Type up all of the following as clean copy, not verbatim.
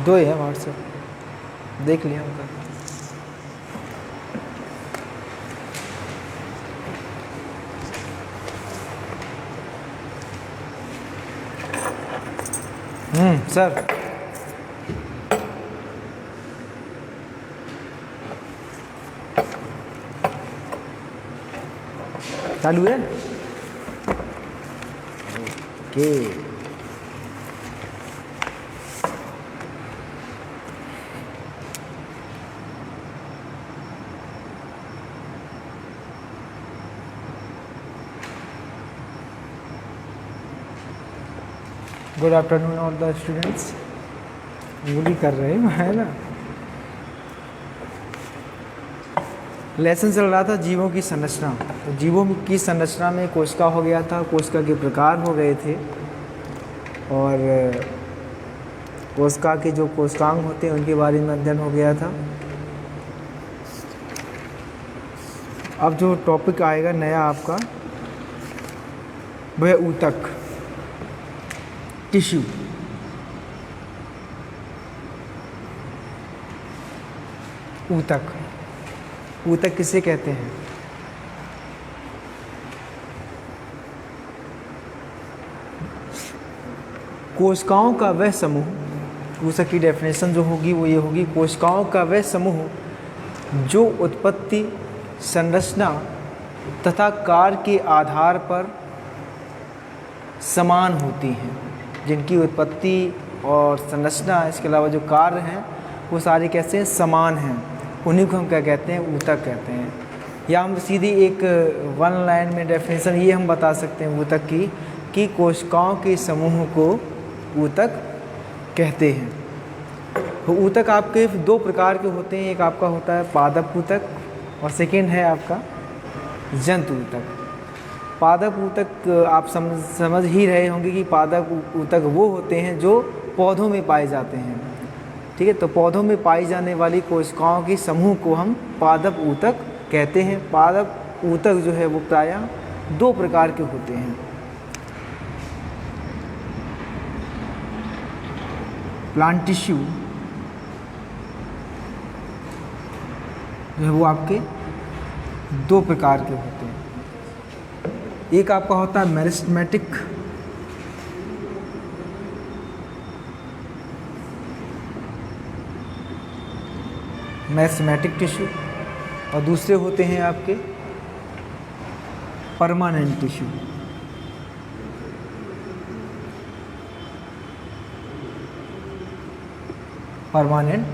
दो ही है व्हाट्सएप, देख लिया उनका। सर चालू है। Okay good afternoon all the students. वो कर रहे हैं है ना। लेसन चल रहा था जीवों की संरचना। तो जीवों की संरचना में कोशिका हो गया था, कोशिका के प्रकार हो गए थे, और कोशिका के जो कोशिकांग होते हैं उनके बारे में अध्ययन हो गया था। अब जो टॉपिक आएगा नया आपका वह ऊतक, टिश्यू। ऊतक, ऊतक किसे कहते हैं? कोशिकाओं का वह समूह, ऊतक की डेफिनेशन जो होगी वो ये होगी, कोशिकाओं का वह समूह जो उत्पत्ति, संरचना तथा कार्य के आधार पर समान होती हैं। जिनकी उत्पत्ति और संरचना, इसके अलावा जो कार्य हैं वो सारे कैसे हैं? समान हैं। उन्हीं को हम क्या कहते हैं? ऊतक कहते हैं। या हम सीधी एक वन लाइन में डेफिनेशन ये हम बता सकते हैं ऊतक की, कि कोशिकाओं के समूह को ऊतक कहते हैं। तो ऊतक आपके दो प्रकार के होते हैं, एक आपका होता है पादप ऊतक और सेकेंड है आपका जंतु ऊतक। पादप ऊतक आप समझ ही रहे होंगे कि पादप ऊतक वो होते हैं जो पौधों में पाए जाते हैं। ठीक है, तो पौधों में पाई जाने वाली कोशिकाओं के समूह को हम पादप ऊतक कहते हैं। पादप ऊतक जो है वो प्रायः दो प्रकार के होते हैं। प्लांट टिश्यू जो है वो आपके दो प्रकार के होते हैं। एक आपका होता है मेरिस्टेमेटिक, मेरिस्टेमेटिक टिश्यू, और दूसरे होते हैं आपके परमानेंट टिश्यू। Permanent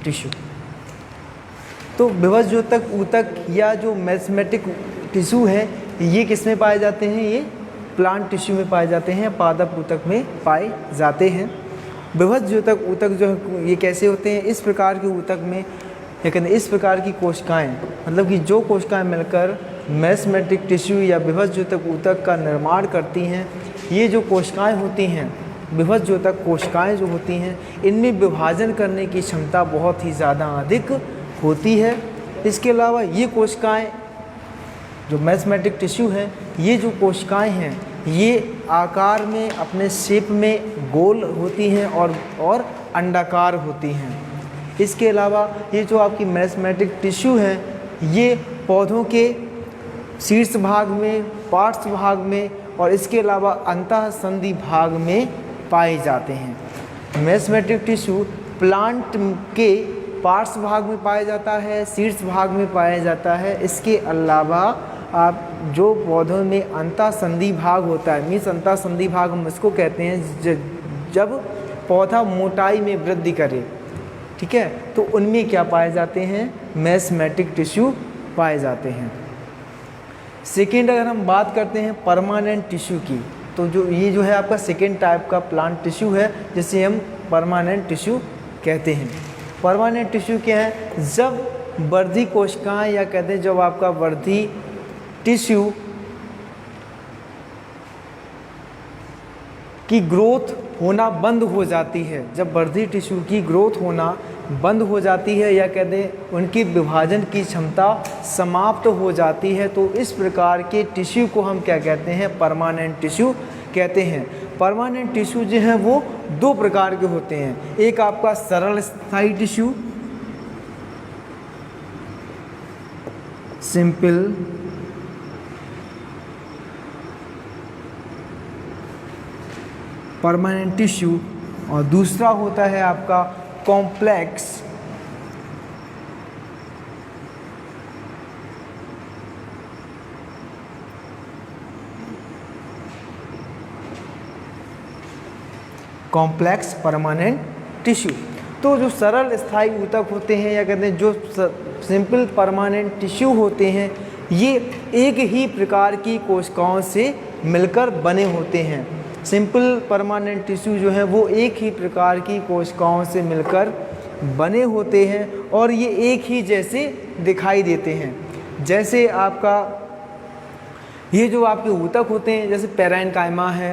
tissue. तो विभज्योतक ऊतक या जो मेरिस्टेमेटिक टिश्यू है ये किस में पाए जाते हैं? ये प्लांट टिश्यू में पाए जाते हैं, पादप ऊतक में पाए जाते हैं। विभज्योतक ऊतक जो है ये कैसे होते हैं? इस प्रकार के ऊतक में, लेकिन इस प्रकार की कोशिकाएं, मतलब कि जो कोशिकाएं मिलकर मेरिस्टेमेटिक टिश्यू या विभज्योतक ऊतक का निर्माण करती हैं, ये जो कोशिकाएं होती हैं, विभज्योतक कोशिकाएं जो होती हैं, इनमें विभाजन करने की क्षमता बहुत ही ज़्यादा अधिक होती है। इसके अलावा ये कोशिकाएं जो मेरिस्टेमेटिक टिश्यू है, ये जो कोशिकाएं हैं ये आकार में, अपने शेप में गोल होती हैं और अंडाकार होती हैं। इसके अलावा ये जो आपकी मेरिस्टेमेटिक टिश्यू है ये पौधों के शीर्ष भाग में, पार्श्व भाग में और इसके अलावा अंतःसंधि भाग में पाए जाते हैं। मेरिस्टेमेटिक टिश्यू प्लांट के पार्श्व भाग में पाया जाता है, शीर्ष भाग में पाया जाता है। इसके अलावा आप जो पौधों में अंतःसंधि भाग होता है, मीन्स अंतःसंधि भाग हम इसको कहते हैं जब पौधा मोटाई में वृद्धि करे, ठीक है, तो उनमें क्या पाए जाते हैं? मेरिस्टेमेटिक टिश्यू पाए जाते हैं। सेकेंड अगर हम बात करते हैं परमानेंट टिश्यू की, तो जो ये जो है आपका सेकेंड टाइप का प्लांट टिश्यू है जिसे हम परमानेंट टिश्यू कहते हैं। परमानेंट टिश्यू क्या है? जब वर्धी कोशिकाएं या कहते हैं जब आपका वर्धी टिश्यू की ग्रोथ होना बंद हो जाती है, जब वर्धी टिश्यू की ग्रोथ होना बंद हो जाती है या कहते हैं उनकी विभाजन की क्षमता समाप्त हो जाती है, तो इस प्रकार के टिश्यू को हम क्या कहते हैं? परमानेंट टिश्यू कहते हैं। परमानेंट टिश्यू जो हैं वो दो प्रकार के होते हैं। एक आपका सरल स्थायी टिश्यू, सिंपल परमानेंट टिश्यू, और दूसरा होता है आपका कॉम्प्लेक्स परमानेंट टिश्यू। तो जो सरल स्थायी ऊतक होते हैं या कहते हैं जो सिंपल परमानेंट टिश्यू होते हैं, ये एक ही प्रकार की कोशिकाओं से मिलकर बने होते हैं। सिंपल परमानेंट टिश्यू जो है वो एक ही प्रकार की कोशिकाओं से मिलकर बने होते हैं और ये एक ही जैसे दिखाई देते हैं। जैसे आपका ये जो आपके ऊतक होते हैं, जैसे पैरेन्काइमा है,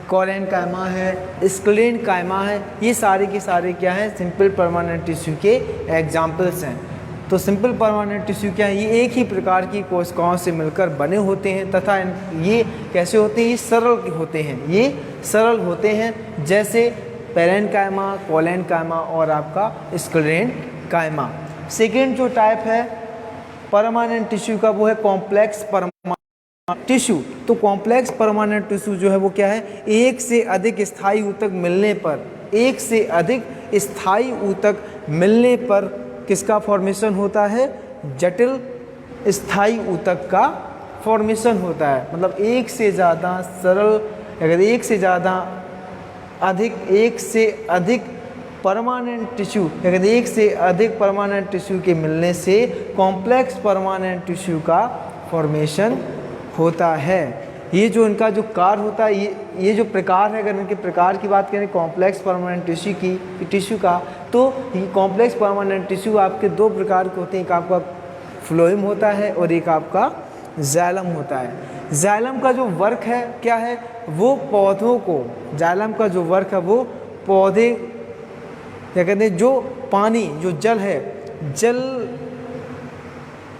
कोलेनकाइमा है, स्क्लेरेन्काइमा है, ये सारे के सारे क्या हैं, सिंपल परमानेंट टिश्यू के एग्जाम्पल्स हैं। तो सिंपल परमानेंट टिश्यू क्या है, ये एक ही प्रकार की कोशिकाओं से मिलकर बने होते हैं तथा ये कैसे होते हैं, ये सरल होते हैं, ये सरल होते हैं, जैसे पैरेन्काइमा, कोलेनकाइमा और आपका स्क्लेरेन्काइमा। सेकेंड जो टाइप है परमानेंट टिश्यू का वो है कॉम्प्लेक्स परमानेंट टिश्यू। तो कॉम्प्लेक्स परमानेंट टिश्यू जो है वो क्या है, एक से अधिक स्थायी ऊतक मिलने पर, एक से अधिक स्थायी ऊतक मिलने पर किसका फॉर्मेशन होता है, जटिल स्थायी ऊतक का फॉर्मेशन होता है। मतलब एक से ज़्यादा सरल, अगर एक से ज़्यादा अधिक, एक से अधिक परमानेंट टिश्यू, अगर एक से अधिक परमानेंट टिश्यू के मिलने से कॉम्प्लेक्स परमानेंट टिश्यू का फॉर्मेशन होता है। ये जो इनका जो कार्य होता है, ये जो प्रकार है, अगर इनके प्रकार की बात करें कॉम्प्लेक्स परमानेंट टिश्यू का, तो ये कॉम्प्लेक्स परमानेंट टिश्यू आपके दो प्रकार के होते हैं, एक आपका फ्लोएम होता है और एक आपका जाइलम होता है। जाइलम का जो वर्क है क्या है, वो पौधों को, जाइलम का जो वर्क है वो पौधे क्या कहते हैं, जो पानी, जो जल है, जल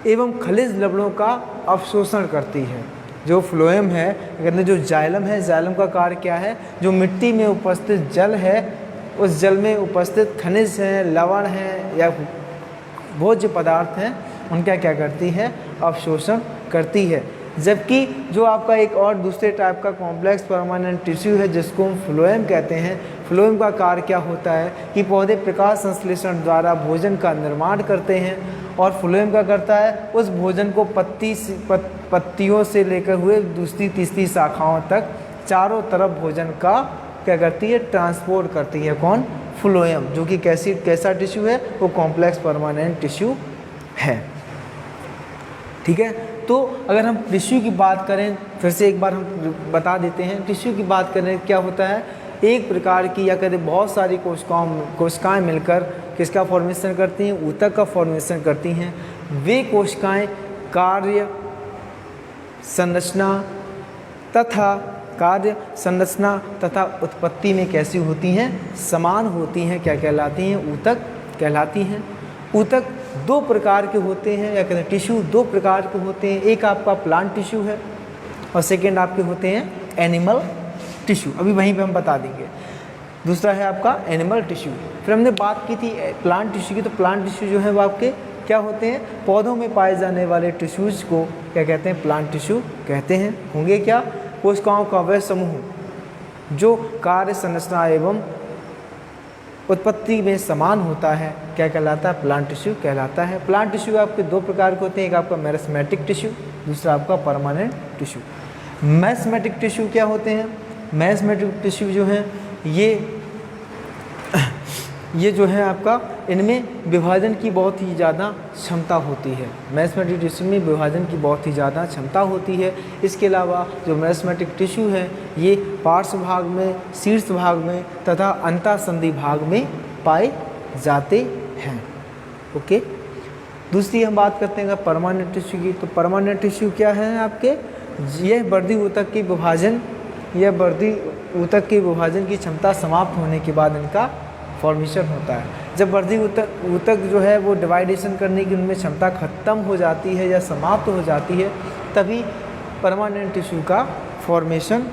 एवं खनिज लवणों का अवशोषण करती है। जो फ्लोएम है, कहते हैं जो जाइलम है, जाइलम का कार्य क्या है, जो मिट्टी में उपस्थित जल है, उस जल में उपस्थित खनिज हैं, लवण हैं या भोज्य पदार्थ हैं, उनका क्या करती है, अवशोषण करती है। जबकि जो आपका एक और दूसरे टाइप का कॉम्प्लेक्स परमानेंट टिश्यू है जिसको हम फ्लोएम कहते हैं, फ्लोएम का कार्य क्या होता है कि पौधे प्रकाश संश्लेषण द्वारा भोजन का निर्माण करते हैं और फ्लोएम क्या करता है, उस भोजन को पत्तियों से लेकर हुए दूसरी तीसरी शाखाओं तक चारों तरफ भोजन का क्या करती है, ट्रांसपोर्ट करती है। कौन, फ्लोएम, जो कि कैसा टिश्यू है, वो कॉम्प्लेक्स परमानेंट टिश्यू है। ठीक है, तो अगर हम टिश्यू की बात करें, फिर से एक बार हम बता देते हैं, टिश्यू की बात करें क्या होता है, एक प्रकार की या कहते बहुत सारी कोशिकाएं मिलकर किसका फॉर्मेशन करती हैं, ऊतक का फॉर्मेशन करती हैं। वे कोशिकाएं कार्य संरचना तथा उत्पत्ति में कैसी होती हैं, समान होती हैं, क्या कहलाती हैं, ऊतक कहलाती हैं। ऊतक दो प्रकार के होते हैं, या कहते हैं टिश्यू दो प्रकार के होते हैं, एक आपका प्लांट टिश्यू है और सेकेंड आपके होते हैं एनिमल टिश्यू। अभी वहीं पे हम बता देंगे। दूसरा है आपका एनिमल टिश्यू। फिर हमने बात की थी प्लांट टिश्यू की, तो प्लांट टिश्यू जो है वो आपके क्या होते हैं, पौधों में पाए जाने वाले टिश्यूज़ को क्या कहते हैं, प्लांट टिश्यू कहते हैं। होंगे क्या, कोशिकाओं का वह समूह जो कार्य संरचना एवं उत्पत्ति में समान होता है, क्या कहलाता है, प्लांट टिश्यू कहलाता है। प्लांट टिश्यू आपके दो प्रकार के होते हैं, एक आपका मेरिस्मेटिक टिश्यू, दूसरा आपका परमानेंट टिश्यू। मेरिस्मेटिक टिश्यू क्या होते हैं, मेरिस्मेटिक टिश्यू जो हैं ये जो है आपका, इनमें विभाजन की बहुत ही ज़्यादा क्षमता होती है। मेरिस्मेटिक टिश्यू में विभाजन की बहुत ही ज़्यादा क्षमता होती है। इसके अलावा जो मेरिस्मेटिक टिश्यू है ये पार्श्व भाग में, शीर्ष भाग में तथा अंतःसंधि भाग में पाए जाते हैं। ओके, दूसरी हम बात करते हैं परमानेंट टिश्यू की। तो परमानेंट टिश्यू क्या है आपके, यह वर्धी ऊतक की विभाजन, यह वर्धी ऊतक के विभाजन की क्षमता समाप्त होने के बाद इनका फॉर्मेशन होता है। जब वर्धी ऊतक जो है वो डिवाइडेशन करने की उनमें क्षमता खत्म हो जाती है या समाप्त हो जाती है, तभी परमानेंट टिश्यू का फॉर्मेशन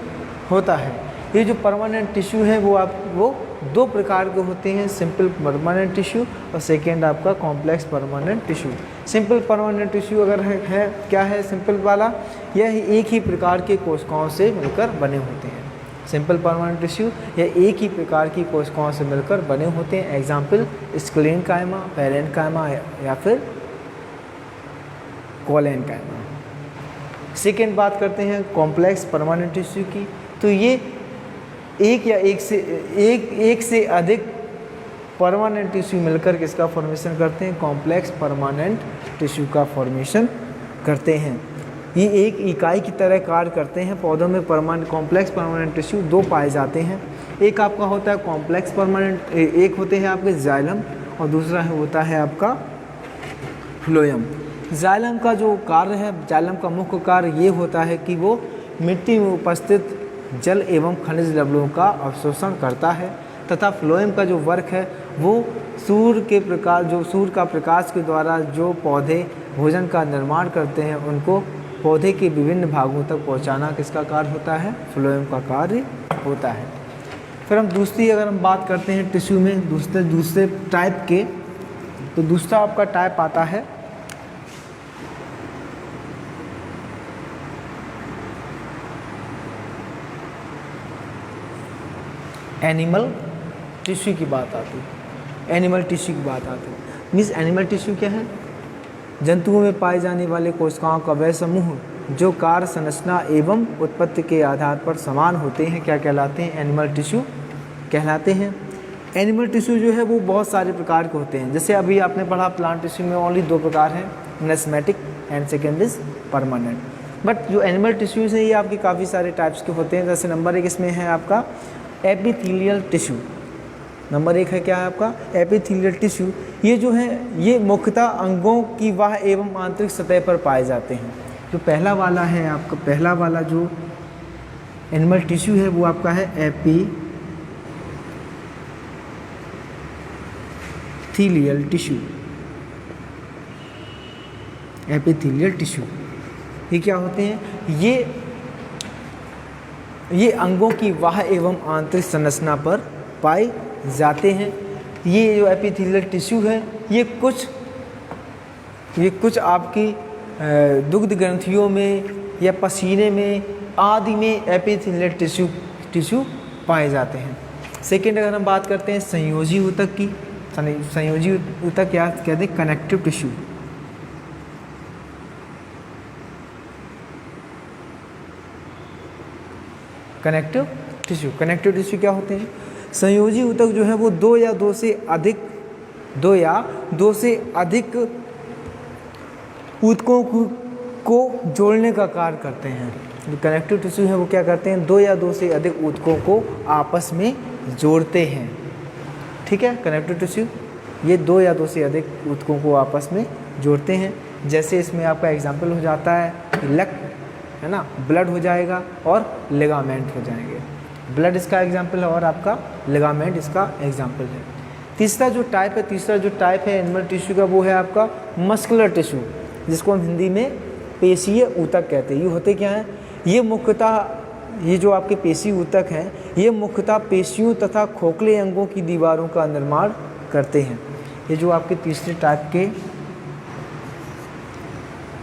होता है। ये जो परमानेंट टिश्यू है वो दो प्रकार के होते हैं, सिंपल परमानेंट टिश्यू और सेकेंड आपका complex permanent tissue. Simple permanent tissue अगर है क्या है सिंपल वाला, यह एक ही प्रकार के कोशिकाओं से मिलकर बने होते हैं। सिंपल परमानेंट टिश्यू यह एक ही प्रकार की कोशिकाओं से मिलकर बने होते हैं। एग्जाम्पल स्क्लेरेंकाइमा, पैरेन्काइमा या फिर कोलेनकाइमा। सेकेंड बात करते हैं कॉम्प्लेक्स परमानेंट टिश्यू की, तो ये एक से अधिक परमानेंट टिश्यू मिलकर किसका फॉर्मेशन करते हैं, कॉम्प्लेक्स परमानेंट टिश्यू का फॉर्मेशन करते हैं। ये एक इकाई की तरह कार्य करते हैं। पौधों में कॉम्प्लेक्स परमानेंट टिश्यू दो पाए जाते हैं। एक आपका होता है कॉम्प्लेक्स परमानेंट, एक होते हैं आपके जाइलम और दूसरा होता है आपका फ्लोएम। जाइलम का जो कार्य है, जाइलम का मुख्य कार्य ये होता है कि वो मिट्टी में उपस्थित जल एवं खनिज लवणों का अवशोषण करता है, तथा फ्लोएम का जो वर्क है वो सूर्य का प्रकाश के द्वारा जो पौधे भोजन का निर्माण करते हैं उनको पौधे के विभिन्न भागों तक पहुंचाना किसका कार्य होता है, फ्लोएम का कार्य होता है। फिर हम दूसरी अगर हम बात करते हैं टिश्यू में दूसरे टाइप के, तो दूसरा आपका टाइप आता है एनिमल टिश्यू की बात आती है। एनिमल टिश्यू की बात आती है, मीन्स एनिमल टिश्यू क्या है, जंतुओं में पाए जाने वाले कोशिकाओं का वह समूह जो कार्य संरचना एवं उत्पत्ति के आधार पर समान होते हैं, क्या कहलाते हैं, एनिमल टिश्यू कहलाते हैं। एनिमल टिश्यू जो है वो बहुत सारे प्रकार के होते हैं। जैसे अभी आपने पढ़ा प्लांट टिश्यू में ओनली दो प्रकार हैं, meristematic and second is permanent. But जो एनिमल टिश्यूज हैं ये आपके काफ़ी सारे टाइप्स के होते हैं। जैसे नंबर 1 इसमें है आपका एपिथेलियल टिश्यू। नंबर 1 है क्या है आपका एपिथेलियल टिश्यू। ये जो है ये मुख्यतः अंगों की बाह्य एवं आंतरिक सतह पर पाए जाते हैं। जो पहला वाला है आपका, पहला वाला जो एनिमल टिश्यू है वो आपका है एपिथेलियल टिश्यू। एपिथेलियल टिश्यू ये क्या होते हैं, ये अंगों की बाह्य एवं आंतरिक संरचना पर पाए जाते हैं। ये जो एपिथेलियल टिश्यू है ये कुछ आपकी दुग्ध ग्रंथियों में या पसीने में आदि में एपिथेलियल टिश्यू पाए जाते हैं। सेकेंड अगर हम बात करते हैं संयोजी ऊतक की, संयोजी ऊतक क्या कहते हैं, कनेक्टिव टिश्यू। कनेक्टिव टिश्यू क्या होते हैं, संयोजी ऊतक जो है वो दो या दो से अधिक ऊतकों को जोड़ने का कार्य करते हैं। जो कनेक्टिव टिश्यू है वो क्या करते हैं, दो या दो से अधिक ऊतकों को आपस में जोड़ते हैं। ठीक है, कनेक्टिव टिश्यू ये दो या दो से अधिक ऊतकों को आपस में जोड़ते हैं। जैसे इसमें आपका एग्जाम्पल हो जाता है लक, है ना, ब्लड हो जाएगा और लिगामेंट हो जाएंगे। ब्लड इसका एग्जाम्पल है और आपका लिगामेंट इसका एग्जाम्पल है। तीसरा जो टाइप है एनिमल टिश्यू का वो है आपका मस्कुलर टिश्यू, जिसको हम हिंदी में पेशीय ऊतक कहते हैं। ये होते क्या हैं, ये मुख्यतः ये जो आपके पेशी ऊतक हैं ये मुख्यतः पेशियों तथा खोखले अंगों की दीवारों का निर्माण करते हैं। ये जो आपके तीसरे टाइप के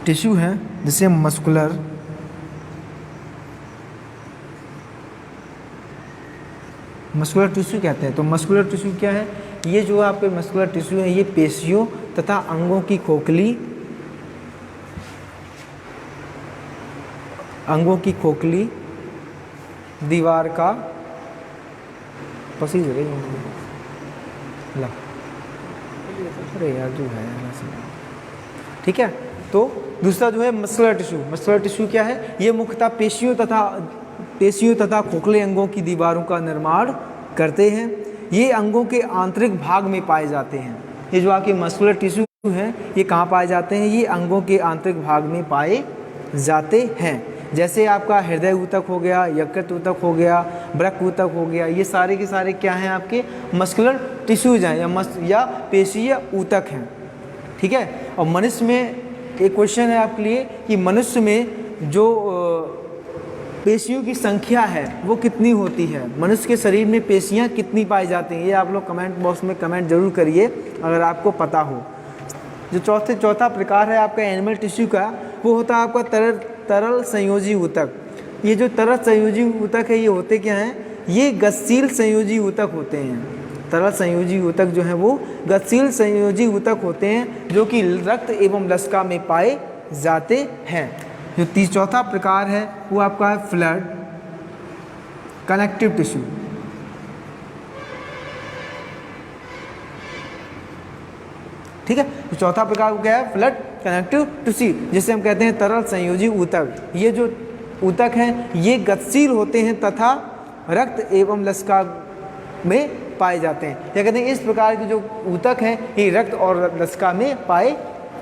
टिश्यू हैं जिसे मस्कुलर टिश्यू कहते हैं। तो मस्कुलर टिश्यू क्या है, ये जो आपके मस्कुलर टिश्यू है ये पेशियों तथा अंगों की खोखली दीवार का अरे यार जो है, ठीक है। तो दूसरा जो है मस्कुलर टिश्यू क्या है, ये मुख्यतः पेशियों तथा खोखले अंगों की दीवारों का निर्माण करते हैं। ये अंगों के आंतरिक भाग में पाए जाते हैं। ये जो आपके मस्कुलर टिश्यू हैं ये कहाँ पाए जाते हैं, ये अंगों के आंतरिक भाग में पाए जाते हैं। जैसे आपका हृदय ऊतक हो गया, यकृत ऊतक हो गया, वृक्क ऊतक हो गया, ये सारे के सारे क्या हैं आपके मस्कुलर टिश्यूज हैं या पेशीय ऊतक हैं। ठीक है। और मनुष्य में एक क्वेश्चन है आपके लिए कि मनुष्य में जो पेशियों की संख्या है वो कितनी होती है, मनुष्य के शरीर में पेशियां कितनी पाई जाती हैं, ये आप लोग कमेंट बॉक्स में कमेंट जरूर करिए अगर आपको पता हो। जो चौथा प्रकार है आपका एनिमल टिश्यू का, वो होता है आपका तरल संयोजी ऊतक। ये जो तरल संयोजी ऊतक है ये होते क्या हैं, ये गतिशील संयोजी ऊतक होते हैं। तरल संयोजी ऊतक जो है वो गतिशील संयोजी ऊतक होते हैं जो कि रक्त एवं लसिका में पाए जाते हैं। जो चौथा प्रकार है वो आपका है फ्लड कनेक्टिव टिश्यू। ठीक है, तो चौथा प्रकार क्या है, फ्लड कनेक्टिव टिश्यू, जिसे हम कहते हैं तरल संयोजी ऊतक। ये जो ऊतक हैं ये गतिशील होते हैं तथा रक्त एवं लसिका में पाए जाते हैं। क्या कहते हैं, इस प्रकार के जो ऊतक हैं ये रक्त और लसिका में पाए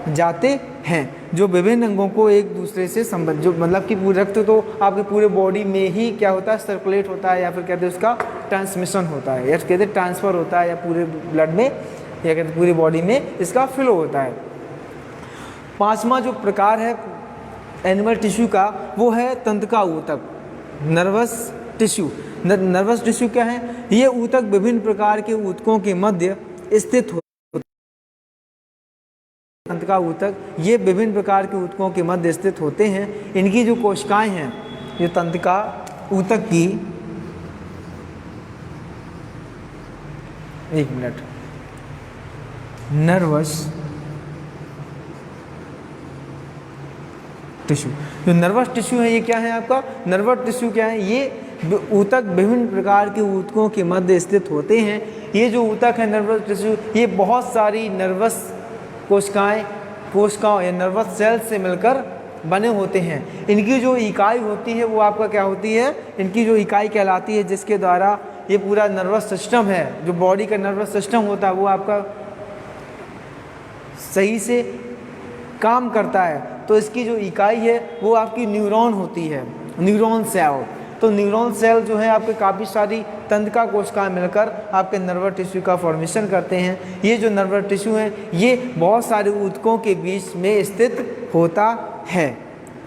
जाते हैं, जो विभिन्न अंगों को एक दूसरे से संबंध, जो मतलब कि पूरे रक्त तो आपके पूरे बॉडी में ही क्या होता है, सर्कुलेट होता है, या फिर कहते हैं उसका ट्रांसमिशन होता है, या कहते हैं ट्रांसफ़र होता है, या पूरे ब्लड में, या कहते हैं पूरी बॉडी में इसका फ्लो होता है। पांचवा जो प्रकार है एनिमल टिश्यू का वो है तंत्रिका ऊतक, नर्वस टिश्यू। नर्वस टिश्यू क्या है, ये ऊतक विभिन्न प्रकार के ऊतकों के मध्य स्थित होते हैं। तंत्रिका ऊतक ये विभिन्न प्रकार के ऊतकों के मध्य स्थित होते हैं। इनकी जो कोशिकाएं हैं, ये तंत्रिका ऊतक की, एक मिनट, नर्वस टिश्यू, जो नर्वस टिश्यू है ये क्या है आपका, नर्वस टिश्यू क्या है, ये ऊतक विभिन्न प्रकार के ऊतकों के मध्य स्थित होते हैं। ये जो ऊतक है नर्वस टिश्यू, ये बहुत सारी नर्वस कोशिकाओं या नर्वस सेल से मिलकर बने होते हैं। इनकी जो इकाई होती है वो आपका क्या होती है, इनकी जो इकाई कहलाती है, जिसके द्वारा ये पूरा नर्वस सिस्टम है, जो बॉडी का नर्वस सिस्टम होता है वो आपका सही से काम करता है। तो इसकी जो इकाई है वो आपकी न्यूरॉन होती है, न्यूरॉन सेल। तो न्यूरॉन सेल जो है आपके काफ़ी सारी तंत्रिका कोशिकाएं मिलकर आपके नर्वस टिश्यू का फॉर्मेशन करते हैं। ये जो नर्वस टिश्यू है ये बहुत सारे ऊतकों के बीच में स्थित होता है।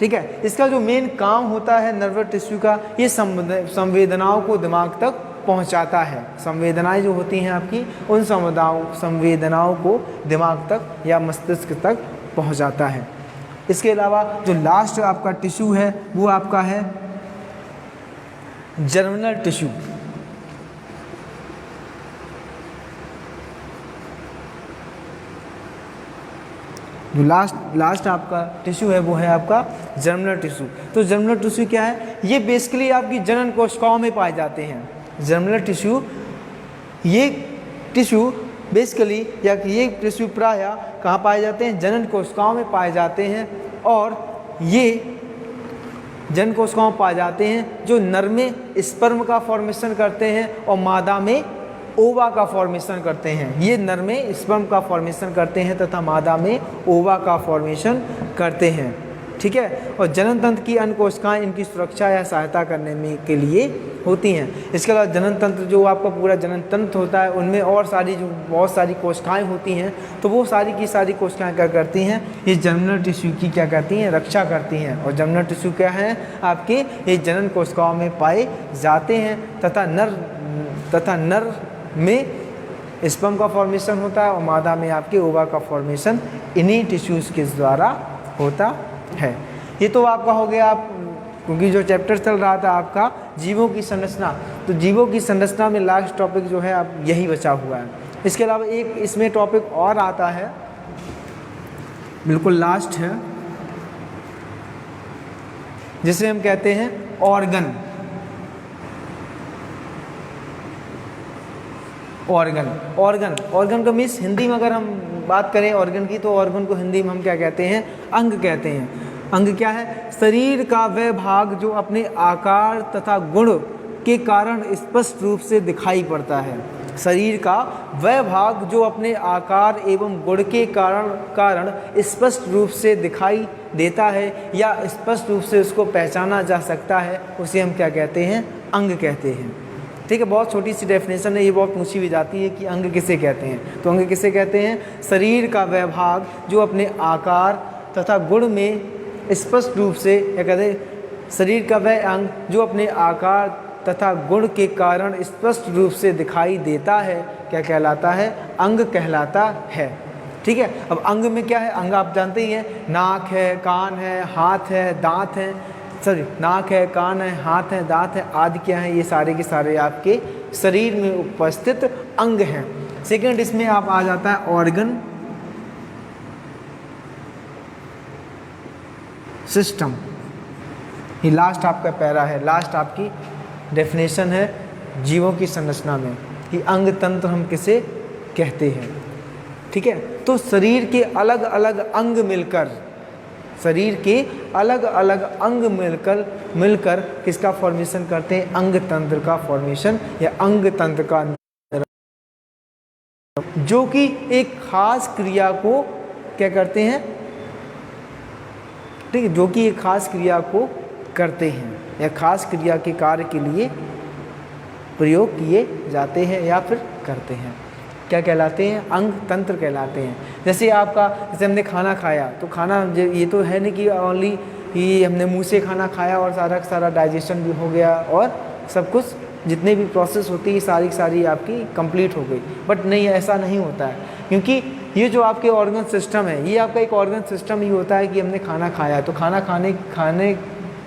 ठीक है, इसका जो मेन काम होता है नर्वस टिश्यू का, ये संवेदनाओं को दिमाग तक पहुंचाता है। संवेदनाएं जो होती हैं आपकी, उन संवेदनाओं को दिमाग तक या मस्तिष्क तक पहुंचाता है। इसके अलावा जो लास्ट आपका टिश्यू है वो आपका है जर्मिनल टिश्यू। जो लास्ट आपका टिश्यू है वो है आपका जर्मिनल टिश्यू। तो जर्मिनल टिश्यू क्या है, ये बेसिकली आपकी जनन कोशिकाओं में पाए जाते हैं। जर्मिनल टिश्यू, ये टिश्यू बेसिकली या ये टिश्यू प्रायः कहाँ पाए जाते हैं, जनन कोशिकाओं में पाए जाते हैं। और ये जनन कोशिकाओं में पाए जाते हैं जो नर में स्पर्म का फॉर्मेशन करते हैं और मादा में ओवा का फॉर्मेशन करते हैं। ये नर में स्पर्म का फॉर्मेशन करते हैं तथा मादा में ओवा का फॉर्मेशन करते हैं। ठीक है, और जनन तंत्र की अन्य कोशिकाएं इनकी सुरक्षा या सहायता करने में के लिए होती हैं। इसके अलावा जनन तंत्र जो आपका पूरा जनन तंत्र होता है उनमें और सारी जो बहुत सारी कोशिकाएं होती हैं, तो वो सारी की सारी कोशिकाएं क्या करती हैं, ये जर्मिनल टिश्यू की क्या करती हैं, रक्षा करती हैं। और जर्मिनल टिश्यू क्या है आपके, ये जनन कोशिकाओं में पाए जाते हैं तथा नर में स्पर्म का फॉर्मेशन होता है और मादा में आपके ओवा का फॉर्मेशन इन्हीं टिश्यूज़ के द्वारा होता है। ये तो आपका हो गया, आप क्योंकि जो चैप्टर चल रहा था आपका जीवों की संरचना, तो जीवों की संरचना में लास्ट टॉपिक जो है अब यही बचा हुआ है। इसके अलावा एक इसमें टॉपिक और आता है, बिल्कुल लास्ट है, जिसे हम कहते हैं ऑर्गन। ऑर्गन का मीन्स हिंदी में अगर हम बात करें ऑर्गन की, तो ऑर्गन को हिंदी में हम क्या कहते हैं, अंग कहते हैं। अंग क्या है, शरीर का वह भाग जो अपने आकार तथा गुण के कारण स्पष्ट रूप से दिखाई पड़ता है। शरीर का वह भाग जो अपने आकार एवं गुण के कारण स्पष्ट रूप से दिखाई देता है या स्पष्ट रूप से उसको पहचाना जा सकता है, उसे हम क्या कहते हैं, अंग कहते हैं। ठीक है, बहुत छोटी सी डेफिनेशन है, ये बहुत पूछी भी जाती है कि अंग किसे कहते हैं। तो अंग किसे कहते हैं, शरीर का वह भाग जो अपने आकार तथा गुण में स्पष्ट रूप से या कहते शरीर का वह अंग जो अपने आकार तथा गुण के कारण स्पष्ट रूप से दिखाई देता है क्या कहलाता है? अंग कहलाता है। ठीक है, अब अंग में क्या है? अंग आप जानते ही हैं, नाक है, कान है, हाथ है, दांत है, सॉरी नाक है, कान है, हाथ है, दांत है आदि क्या है? ये सारे के सारे आपके शरीर में उपस्थित अंग हैं। सेकंड इसमें आप आ जाता है ऑर्गन सिस्टम। ये लास्ट आपका पैरा है, लास्ट आपकी डेफिनेशन है जीवों की संरचना में कि अंग तंत्र हम किसे कहते हैं। ठीक है, तो शरीर के अलग अलग अंग मिलकर, शरीर के अलग अलग अंग मिलकर किसका फॉर्मेशन करते हैं? अंग तंत्र का फॉर्मेशन या अंग तंत्र का, जो कि एक खास क्रिया को क्या करते हैं? ठीक है, जो कि एक खास क्रिया को करते हैं या खास क्रिया के कार्य के लिए प्रयोग किए जाते हैं या फिर करते हैं, क्या कहलाते हैं? अंग तंत्र कहलाते हैं। जैसे आपका, जैसे हमने खाना खाया तो खाना ये तो है नहीं कि ओनली ये हमने मुंह से खाना खाया और सारा सारा डाइजेशन भी हो गया और सब कुछ जितने भी प्रोसेस होती है सारी सारी आपकी कंप्लीट हो गई, बट नहीं, ऐसा नहीं होता है। क्योंकि ये जो आपके ऑर्गन सिस्टम है, ये आपका एक ऑर्गन सिस्टम ही होता है कि हमने खाना खाया तो खाना खाने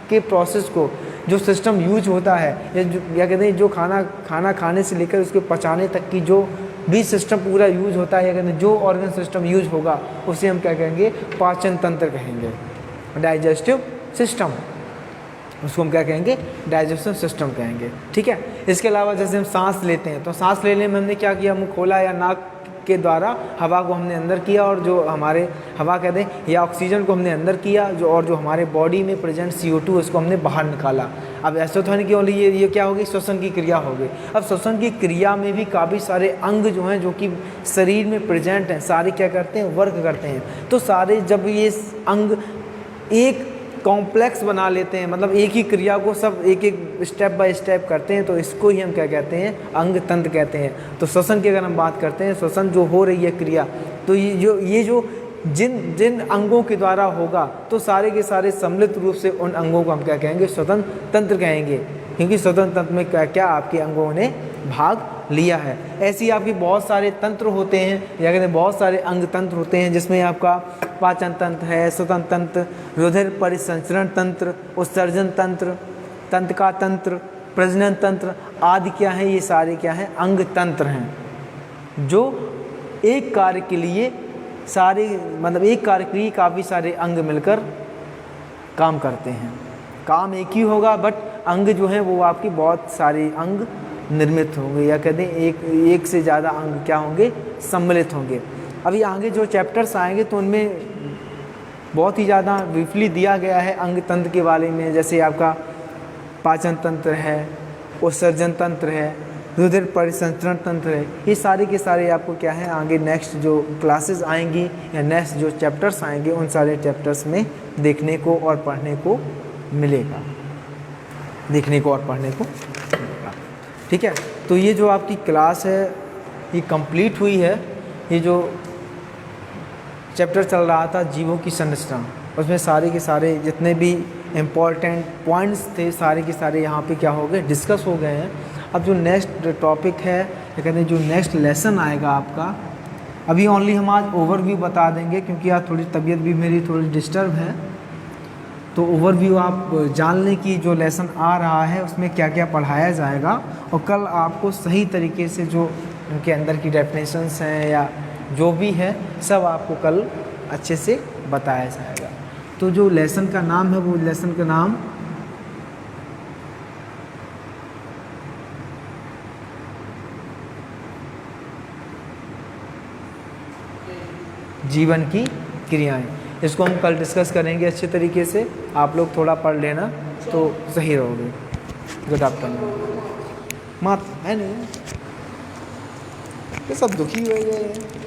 के प्रोसेस को जो सिस्टम यूज होता है या कहते हैं जो खाना खाने से लेकर उसके पचाने तक की जो भी सिस्टम पूरा यूज होता है, या कहते हैं जो ऑर्गन सिस्टम यूज होगा उसे हम क्या कहेंगे? पाचन तंत्र कहेंगे, डाइजेस्टिव सिस्टम, उसको हम क्या कहेंगे? डाइजेस्टिव सिस्टम कहेंगे। ठीक है, इसके अलावा जैसे हम सांस लेते हैं तो सांस लेने में हमने क्या किया? मुंह खोला या नाक के द्वारा हवा को हमने अंदर किया और जो हमारे हवा कहते हैं या ऑक्सीजन को हमने अंदर किया, जो हमारे बॉडी में प्रेजेंट CO2 उसको हमने बाहर निकाला। अब ऐसा तो नहीं कि ओनली ये क्या होगी? श्वसन की क्रिया हो गई। अब श्वसन की क्रिया में भी काफ़ी सारे अंग जो हैं जो कि शरीर में प्रेजेंट हैं, सारे क्या करते हैं? वर्क करते हैं। तो सारे जब ये अंग एक कॉम्प्लेक्स बना लेते हैं, मतलब एक ही क्रिया को सब एक एक स्टेप बाय स्टेप करते हैं, तो इसको ही हम क्या कहते हैं? अंग तंत्र कहते हैं। तो श्वसन की अगर हम बात करते हैं, श्वसन जो हो रही है क्रिया, तो ये जो जिन अंगों के द्वारा होगा तो सारे के सारे सम्मिलित रूप से उन अंगों को हम क्या कहेंगे? श्वसन तंत्र कहेंगे, क्योंकि श्वसन तंत्र में क्या क्या आपके अंगों ने भाग लिया है। ऐसे ही आपके बहुत सारे तंत्र होते हैं, या कहते हैं बहुत सारे अंग तंत्र होते हैं, जिसमें आपका पाचन तंत्र है, श्वसन तंत्र, रुधिर परिसंचरण तंत्र, उत्सर्जन तंत्र, तंत्रिका तंत्र, प्रजनन तंत्र आदि क्या है? ये सारे क्या हैं? अंग तंत्र हैं, जो एक कार्य के लिए सारे, मतलब एक कार्य के लिए काफ़ी सारे अंग मिलकर काम करते हैं। काम एक ही होगा बट अंग जो है वो आपकी बहुत सारे अंग निर्मित होंगे, या कहते हैं एक से ज़्यादा अंग क्या होंगे? सम्मिलित होंगे। अभी आगे जो चैप्टर्स आएंगे तो उनमें बहुत ही ज़्यादा ब्रीफली दिया गया है अंग तंत्र के बारे में। जैसे आपका पाचन तंत्र है, उत्सर्जन तंत्र है, रुधिर परिसंचरण तंत्र है, ये सारे के सारे आपको क्या है? आगे नेक्स्ट जो क्लासेस आएंगी या नेक्स्ट जो चैप्टर्स आएंगे उन सारे चैप्टर्स में देखने को और पढ़ने को मिलेगा, देखने को और पढ़ने को मिलेगा। ठीक है, तो ये जो आपकी क्लास है ये कंप्लीट हुई है। ये जो चैप्टर चल रहा था जीवों की संरचना, उसमें सारे के सारे जितने भी इम्पॉर्टेंट पॉइंट्स थे सारे के सारे यहाँ पे क्या हो गए? डिस्कस हो गए हैं। अब जो नेक्स्ट टॉपिक है, या कहते हैं जो नेक्स्ट लेसन आएगा आपका, अभी ओनली हम आज ओवरव्यू बता देंगे क्योंकि आज थोड़ी तबीयत भी मेरी थोड़ी डिस्टर्ब है। तो ओवरव्यू आप जान लें कि जो लेसन आ रहा है उसमें क्या क्या पढ़ाया जाएगा, और कल आपको सही तरीके से जो उनके अंदर की डेफिनेशंस हैं या जो भी है सब आपको कल अच्छे से बताया जाएगा। तो जो लेसन का नाम है वो लेसन का नाम जीवन की क्रियाएं, इसको हम कल डिस्कस करेंगे अच्छे तरीके से। आप लोग थोड़ा पढ़ लेना तो सही रहोगे। Good afternoon. मात है नहीं, ये सब दुखी हो गए हैं।